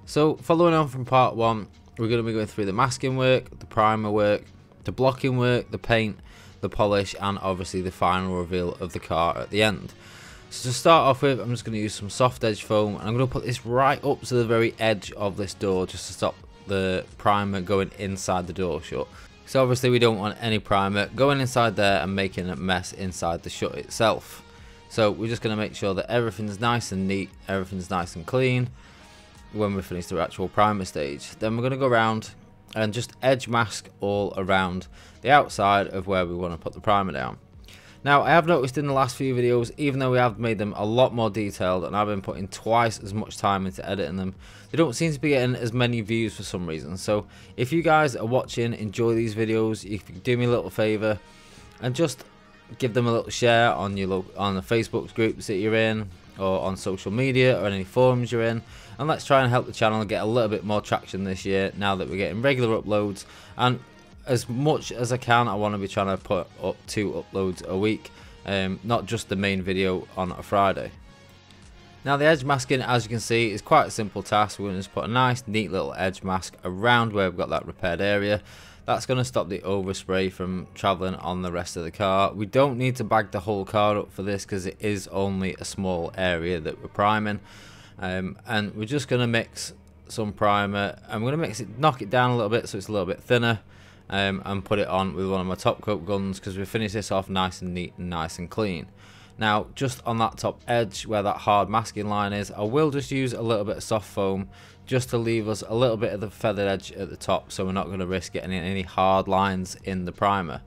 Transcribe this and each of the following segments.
So following on from part 1, we're going to be going through the masking work, the primer work, the blocking work, the paint, the polish, and obviously the final reveal of the car at the end. So to start off with, I'm just going to use some soft edge foam, and I'm going to put this right up to the very edge of this door just to stop the primer going inside the door shut. So obviously we don't want any primer going inside there and making a mess inside the shut itself. So we're just going to make sure that everything's nice and neat, everything's nice and clean when we finish the actual primer stage. Then we're going to go around and just edge mask all around the outside of where we want to put the primer down. Now I have noticed in the last few videos, even though we have made them a lot more detailed and I've been putting twice as much time into editing them, they don't seem to be getting as many views for some reason. So if you guys are watching, enjoy these videos, you can do me a little favour and just give them a little share on your on the Facebook groups that you're in, or on social media, or any forums you're in, and let's try and help the channel get a little bit more traction this year now that we're getting regular uploads. And as much as I can, I want to be trying to put up 2 uploads a week, not just the main video on a Friday. Now the edge masking, as you can see, is quite a simple task. We're going to just put a nice neat little edge mask around where we've got that repaired area. That's going to stop the overspray from travelling on the rest of the car. We don't need to bag the whole car up for this because it is only a small area that we're priming. And we're just going to mix some primer, and we're going to mix it, knock it down a little bit so it's a little bit thinner, and put it on with one of my top coat guns because we finish this off nice and neat and nice and clean. Now just on that top edge where that hard masking line is, I will just use a little bit of soft foam just to leave us a little bit of the feathered edge at the top, so we're not going to risk getting any hard lines in the primer.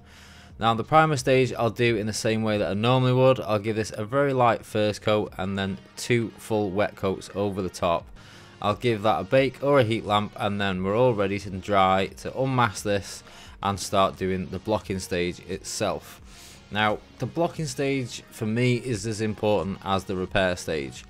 Now the primer stage I'll do in the same way that I normally would. I'll give this a very light first coat and then 2 full wet coats over the top. I'll give that a bake or a heat lamp, and then we're all ready to dry to unmask this and start doing the blocking stage itself. Now the blocking stage for me is as important as the repair stage.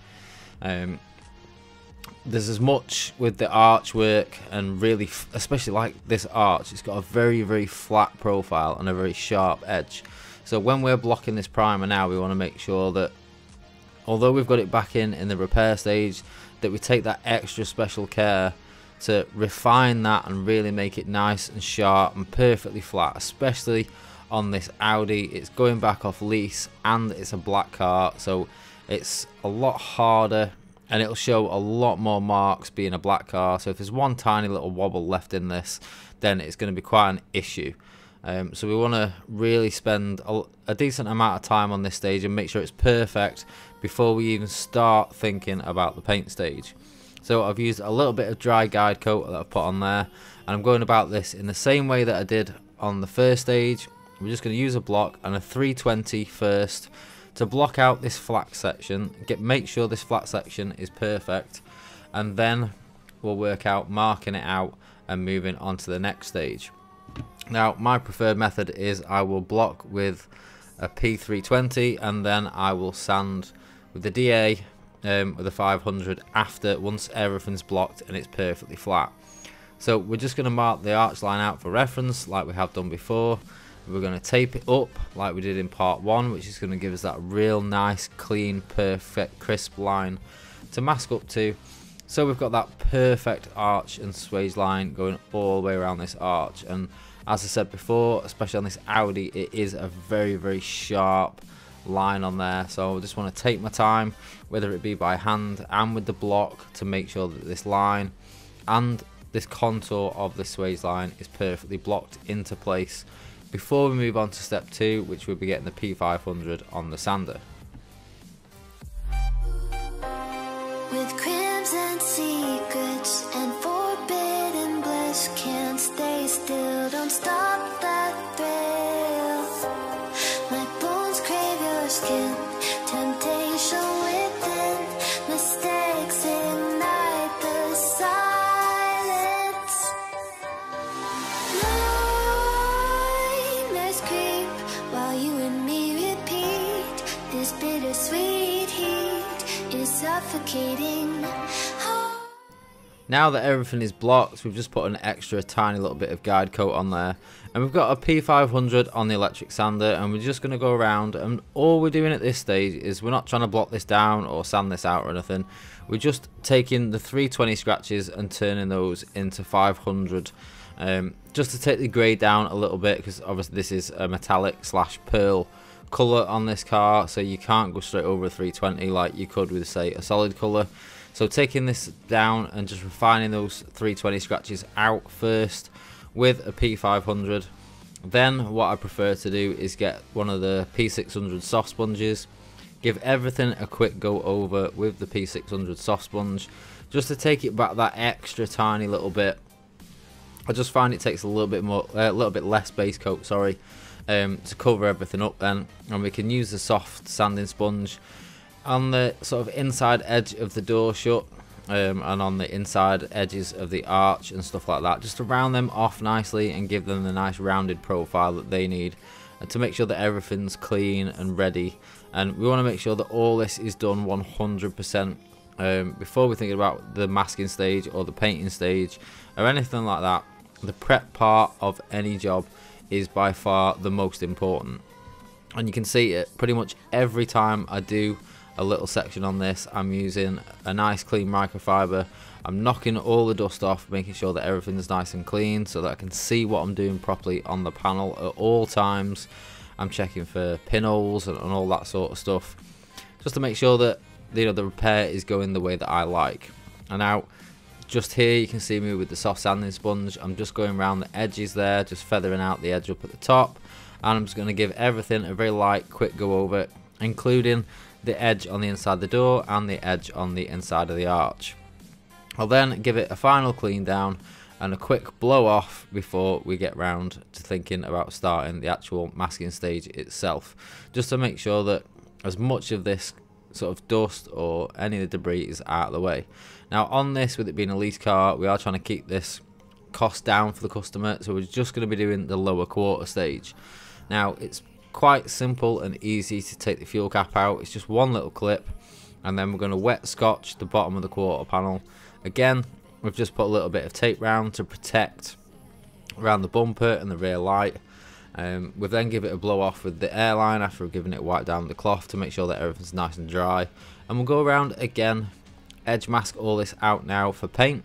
There's as much with the arch work, and really especially like this arch, it's got a very flat profile and a very sharp edge. So when we're blocking this primer now, we want to make sure that although we've got it back in the repair stage, that we take that extra special care to refine that and really make it nice and sharp and perfectly flat, especially on this Audi. It's going back off lease and it's a black car, so it's a lot harder and it'll show a lot more marks being a black car. So if there's one tiny little wobble left in this, then it's going to be quite an issue. So we want to really spend a decent amount of time on this stage and make sure it's perfect before we even start thinking about the paint stage. So I've used a little bit of dry guide coat that I've put on there, and I'm going about this in the same way that I did on the first stage. We're just going to use a block and a 320 first to block out this flat section, make sure this flat section is perfect, and then we'll work out marking it out and moving on to the next stage. Now my preferred method is I will block with a P320 and then I will sand with the DA with a 500 after, once everything's blocked and it's perfectly flat. So we're just going to mark the arch line out for reference like we have done before. We're going to tape it up like we did in part 1, which is going to give us that real nice, clean, perfect, crisp line to mask up to. So we've got that perfect arch and swage line going all the way around this arch. And as I said before, especially on this Audi, it is a very sharp line on there. So I just want to take my time, whether it be by hand and with the block, to make sure that this line and this contour of the swage line is perfectly blocked into place before we move on to step 2, which will be getting the P500 on the sander. With crimes and secrets and forbidden bliss, can't stay still, don't stop that thrill. My bones crave your skin, temptation within, mistakes ignite the silence. Nightmares creep while you and me repeat, this bittersweet heat is suffocating. Now that everything is blocked, we've just put an extra tiny little bit of guide coat on there, and we've got a P500 on the electric sander, and we're just going to go around, and all we're doing at this stage is we're not trying to block this down or sand this out or anything. We're just taking the 320 scratches and turning those into 500, just to take the grade down a little bit, because obviously this is a metallic slash pearl colour on this car, so you can't go straight over a 320 like you could with, say, a solid colour. So taking this down and just refining those 320 scratches out first with a P500. Then what I prefer to do is get one of the P600 soft sponges, give everything a quick go over with the P600 soft sponge, just to take it back that extra tiny little bit. I just find it takes a little bit less base coat, sorry, to cover everything up then, and we can use the soft sanding sponge on the sort of inside edge of the door shut, and on the inside edges of the arch and stuff like that, just to round them off nicely and give them the nice rounded profile that they need, and to make sure that everything's clean and ready. And we want to make sure that all this is done 100% before we're thinking about the masking stage or the painting stage or anything like that. The prep part of any job is by far the most important, and you can see it pretty much every time I do a little section on this. I'm using a nice clean microfiber. I'm knocking all the dust off, making sure that everything's nice and clean so that I can see what I'm doing properly on the panel at all times. I'm checking for pinholes and all that sort of stuff, just to make sure that, you know, the repair is going the way that I like. And now just here you can see me with the soft sanding sponge. I'm just going around the edges there, just feathering out the edge up at the top, and I'm just going to give everything a very light quick go over, including the edge on the inside of the door and the edge on the inside of the arch. I'll then give it a final clean down and a quick blow off before we get round to thinking about starting the actual masking stage itself, just to make sure that as much of this sort of dust or any of the debris is out of the way. Now on this, with it being a lease car, we are trying to keep this cost down for the customer, so we're just going to be doing the lower quarter stage. Now it's quite simple and easy to take the fuel cap out. It's just one little clip, and then we're going to wet scotch the bottom of the quarter panel. Again, we've just put a little bit of tape round to protect around the bumper and the rear light. We've then give it a blow off with the airline after we've given it a wipe down with the cloth to make sure that everything's nice and dry, and we'll go around again, edge mask all this out now for paint,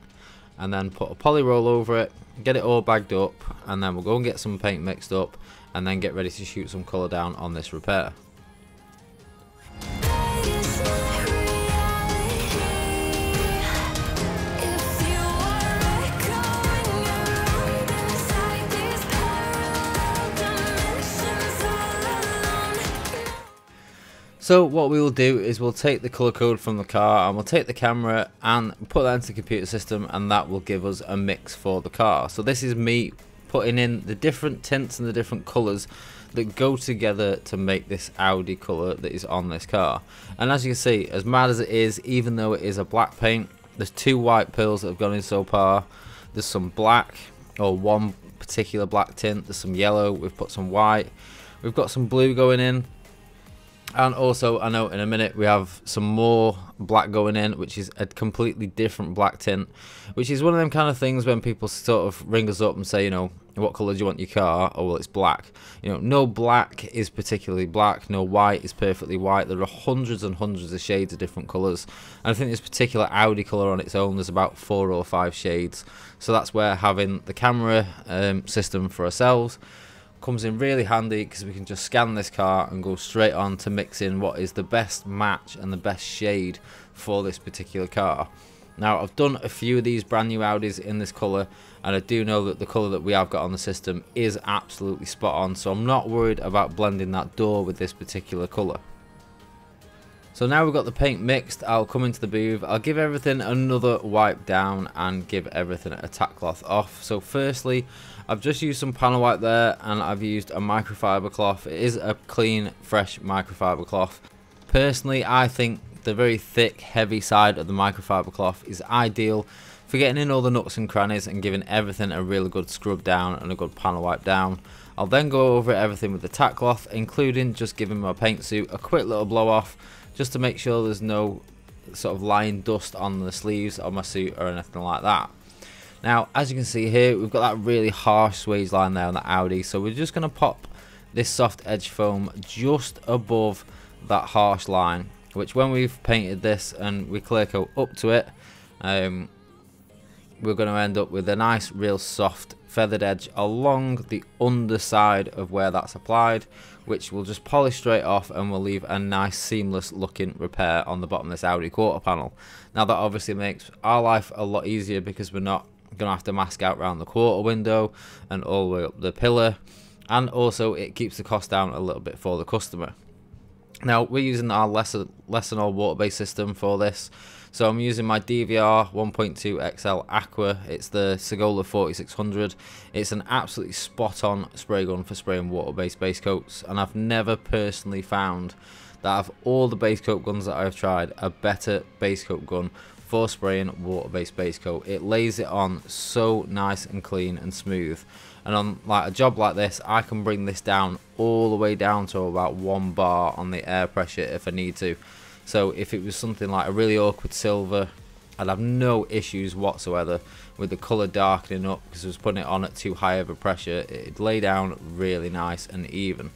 and then put a poly roll over it, get it all bagged up, and then we'll go and get some paint mixed up and then get ready to shoot some colour down on this repair. So what we will do is we'll take the colour code from the car, and we'll take the camera and put that into the computer system, and that will give us a mix for the car. So this is me putting in the different tints and the different colours that go together to make this Audi colour that is on this car. And as you can see, as mad as it is, even though it is a black paint, there's two white pearls that have gone in so far. There's some black, or one particular black tint, there's some yellow, we've put some white, we've got some blue going in. And also, I know in a minute we have some more black going in, which is a completely different black tint, which is one of them kind of things when people sort of ring us up and say, you know, what colour do you want your car? Oh, well, it's black. You know, no black is particularly black, no white is perfectly white. There are hundreds and hundreds of shades of different colours, and I think this particular Audi colour on its own, there's about 4 or 5 shades. So that's where having the camera system for ourselves comes in really handy, because we can just scan this car and go straight on to mix in what is the best match and the best shade for this particular car. Now, I've done a few of these brand new Audis in this colour, and I do know that the colour that we have got on the system is absolutely spot on, so I'm not worried about blending that door with this particular colour. So now we've got the paint mixed, I'll come into the booth, I'll give everything another wipe down and give everything a tack cloth off. So firstly, I've just used some panel wipe there, and I've used a microfiber cloth. It is a clean, fresh microfiber cloth. Personally, I think the very thick, heavy side of the microfiber cloth is ideal for getting in all the nooks and crannies and giving everything a really good scrub down and a good panel wipe down. I'll then go over everything with the tack cloth, including just giving my paint suit a quick little blow off, just to make sure there's no sort of lying dust on the sleeves of my suit or anything like that. Now, as you can see here, we've got that really harsh swage line there on the Audi, so we're just going to pop this soft edge foam just above that harsh line, which when we've painted this and we clear coat up to it, we're going to end up with a nice real soft feathered edge along the underside of where that's applied, which will just polish straight off and will leave a nice seamless looking repair on the bottom of this Audi quarter panel. Now that obviously makes our life a lot easier because we're not going to have to mask out around the quarter window and all the way up the pillar, and also it keeps the cost down a little bit for the customer. Now we're using our Lessenol water-based system for this, so I'm using my dvr 1.2xl aqua. It's the Sagola 4600. It's an absolutely spot-on spray gun for spraying water-based base coats, and I've never personally found that of all the base coat guns that I've tried, a better base coat gun for spraying water-based base coat. It lays it on so nice and clean and smooth, and on like a job like this I can bring this down all the way down to about 1 bar on the air pressure if I need to. So if it was something like a really awkward silver, I'd have no issues whatsoever with the colour darkening up because I was putting it on at too high of a pressure. It'd lay down really nice and even.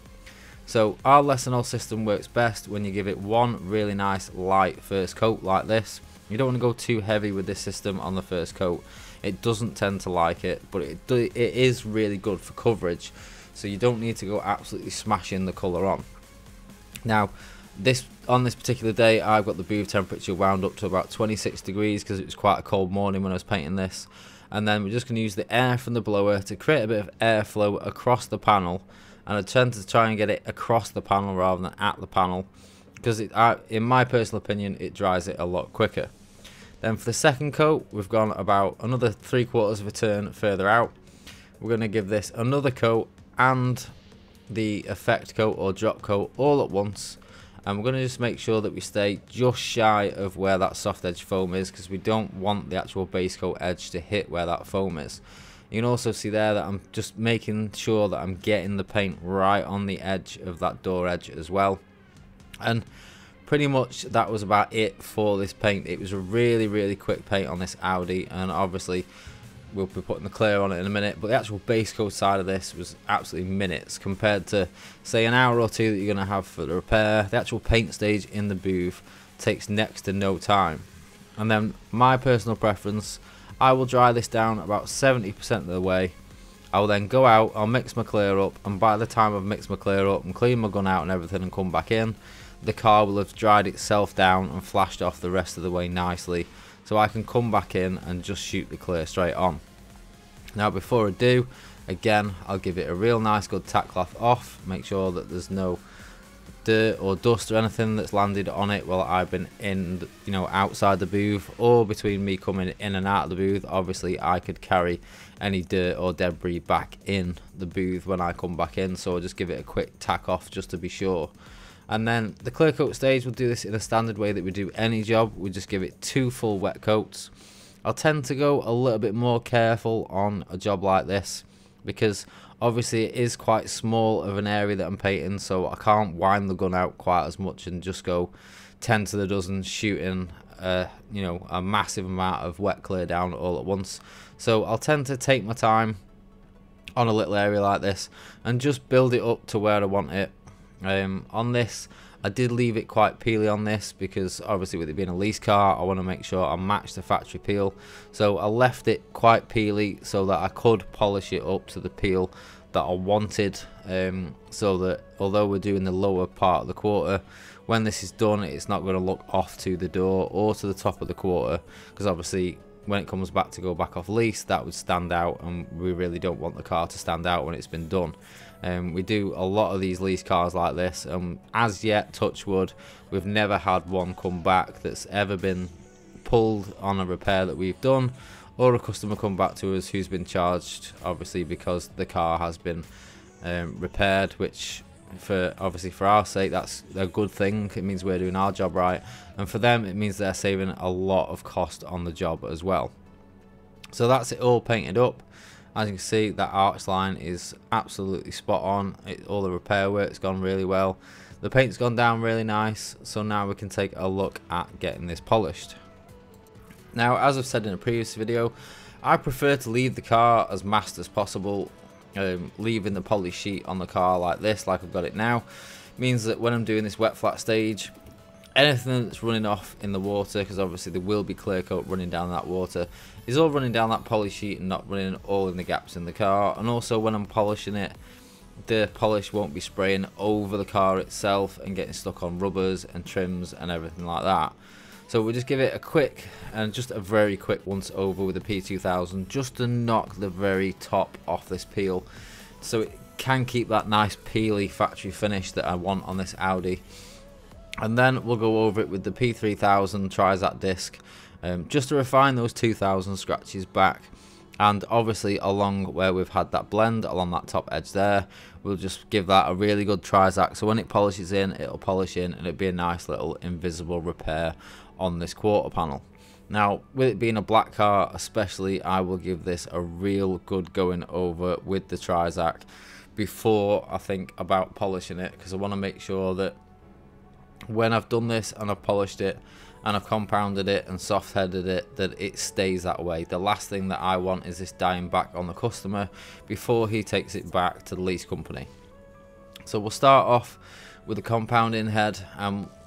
So our Lessenol system works best when you give it one really nice light first coat like this. You don't want to go too heavy with this system on the first coat. It doesn't tend to like it, but it is really good for coverage, so you don't need to go absolutely smashing the colour on. Now on this particular day I've got the booth temperature wound up to about 26 degrees because it was quite a cold morning when I was painting this, and then we're just going to use the air from the blower to create a bit of airflow across the panel, and I tend to try and get it across the panel rather than at the panel because in my personal opinion it dries it a lot quicker. Then for the second coat, we've gone about another 3/4 of a turn further out. We're going to give this another coat and the effect coat or drop coat all at once, and we're going to just make sure that we stay just shy of where that soft edge foam is because we don't want the actual base coat edge to hit where that foam is. You can also see there that I'm just making sure that I'm getting the paint right on the edge of that door edge as well. And pretty much that was about it for this paint. It was a really quick paint on this Audi, and obviously we'll be putting the clear on it in a minute, but the actual base coat side of this was absolutely minutes compared to say an hour or two that you're going to have for the repair. The actual paint stage in the booth takes next to no time. And then my personal preference, I will dry this down about 70% of the way. I will then go out, I'll mix my clear up, and by the time I've mixed my clear up and cleaned my gun out and everything and come back in, the car will have dried itself down and flashed off the rest of the way nicely, so I can come back in and just shoot the clear straight on. Now before I do, again I'll give it a real nice good tack cloth off, make sure that there's no dirt or dust or anything that's landed on it while I've been in, you know, outside the booth, or between me coming in and out of the booth. Obviously I could carry any dirt or debris back in the booth when I come back in, so I'll just give it a quick tack off just to be sure. And then the clear coat stage, we'll do this in a standard way that we do any job. We just give it 2 full wet coats. I'll tend to go a little bit more careful on a job like this because obviously it is quite small of an area that I'm painting, so I can't wind the gun out quite as much and just go 10 to the dozen shooting you know, a massive amount of wet clear down all at once. So I'll tend to take my time on a little area like this and just build it up to where I want it. On this I did leave it quite peely on this because obviously with it being a lease car I want to make sure I match the factory peel, so I left it quite peely so that I could polish it up to the peel that I wanted, so that although we're doing the lower part of the quarter, when this is done it's not going to look off to the door or to the top of the quarter, because obviously when it comes back to go back off lease that would stand out, and we really don't want the car to stand out when it's been done. We do a lot of these lease cars like this, and as yet, touch wood, we've never had one come back that's ever been pulled on a repair that we've done, or a customer come back to us who's been charged obviously because the car has been repaired, which obviously for our sake that's a good thing. It means we're doing our job right, and for them it means they're saving a lot of cost on the job as well. So that's it all painted up. As you can see, that arch line is absolutely spot on. All the repair work's gone really well. The paint's gone down really nice, so now we can take a look at getting this polished. Now, as I've said in a previous video, I prefer to leave the car as masked as possible. Leaving the polish sheet on the car like this, like I've got it now, means that when I'm doing this wet flat stage, anything that's running off in the water, because obviously there will be clear coat running down that water, is all running down that polish sheet and not running all in the gaps in the car. And also when I'm polishing it, the polish won't be spraying over the car itself and getting stuck on rubbers and trims and everything like that. So we'll just give it a quick and just a very quick once over with the P2000, just to knock the very top off this peel, so it can keep that nice peely factory finish that I want on this Audi. And then we'll go over it with the P3000 Trizac disc, just to refine those 2000 scratches back. And obviously along where we've had that blend along that top edge there, we'll just give that a really good Trizac, so when it polishes in, it'll polish in and it'll be a nice little invisible repair on this quarter panel. Now, with it being a black car especially, I will give this a real good going over with the Trizac before I think about polishing it, because I want to make sure that when I've done this and I've polished it and I've compounded it and soft headed it, that it stays that way. The last thing that I want is this dying back on the customer before he takes it back to the lease company. So we'll start off with the compounding head.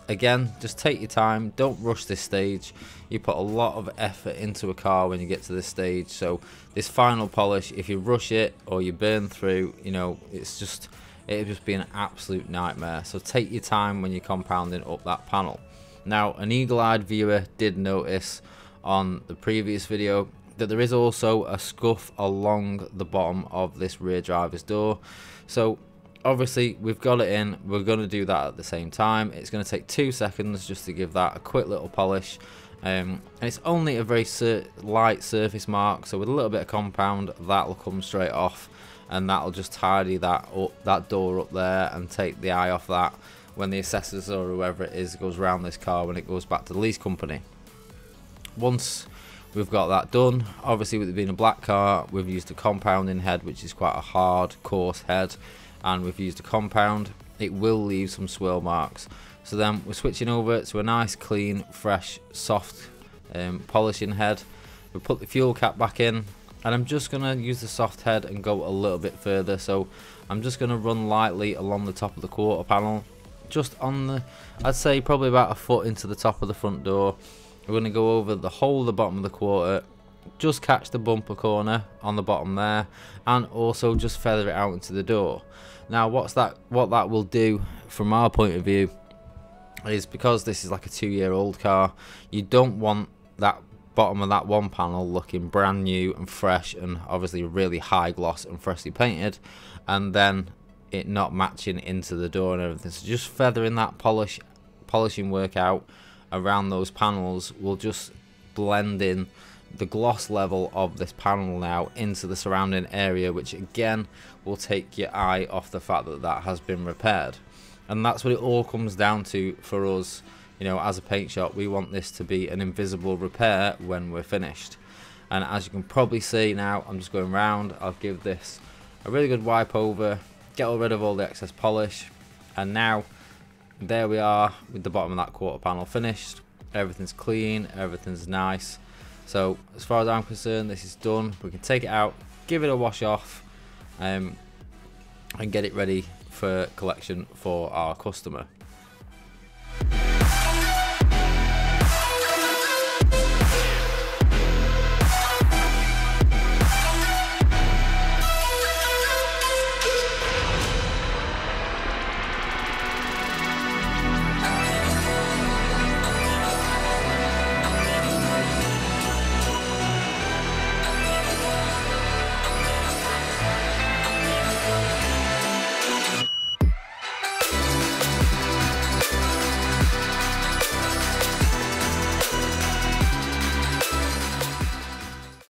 Again, just take your time, don't rush this stage. You put a lot of effort into a car when you get to this stage, so this final polish, if you rush it or you burn through, you know, it'll just be an absolute nightmare. So take your time when you're compounding up that panel. Now, an eagle-eyed viewer did notice on the previous video that there is also a scuff along the bottom of this rear driver's door. So obviously we've got it in, we're going to do that at the same time. It's going to take 2 seconds just to give that a quick little polish, and it's only a very light surface mark, so with a little bit of compound that'll come straight off, and that'll just tidy that up, that door up there, and take the eye off that when the assessors or whoever it is goes around this car when it goes back to the lease company. Once we've got that done, obviously with it being a black car, we've used a compounding head, which is quite a hard, coarse head, and we've used a compound. It will leave some swirl marks. So then we're switching over to a nice, clean, fresh, soft polishing head. We put the fuel cap back in, and I'm just going to use the soft head and go a little bit further. So I'm just going to run lightly along the top of the quarter panel, just on the, I'd say probably about a foot into the top of the front door. We're going to go over the whole of the bottom of the quarter, just catch the bumper corner on the bottom there, and also just feather it out into the door. Now what that will do from our point of view is, because this is like a 2-year-old car, you don't want that bottom of that one panel looking brand new and fresh and obviously really high gloss and freshly painted, and then it not matching into the door and everything. So just feathering that polishing work out around those panels will just blend in the gloss level of this panel now into the surrounding area, which again will take your eye off the fact that that has been repaired. And that's what it all comes down to for us, you know, as a paint shop. We want this to be an invisible repair when we're finished. And as you can probably see now, I'm just going round. I'll give this a really good wipe over, get rid of all the excess polish, and now there we are with the bottom of that quarter panel finished. Everything's clean, everything's nice. So as far as I'm concerned, this is done. We can take it out, give it a wash off, and get it ready for collection for our customer.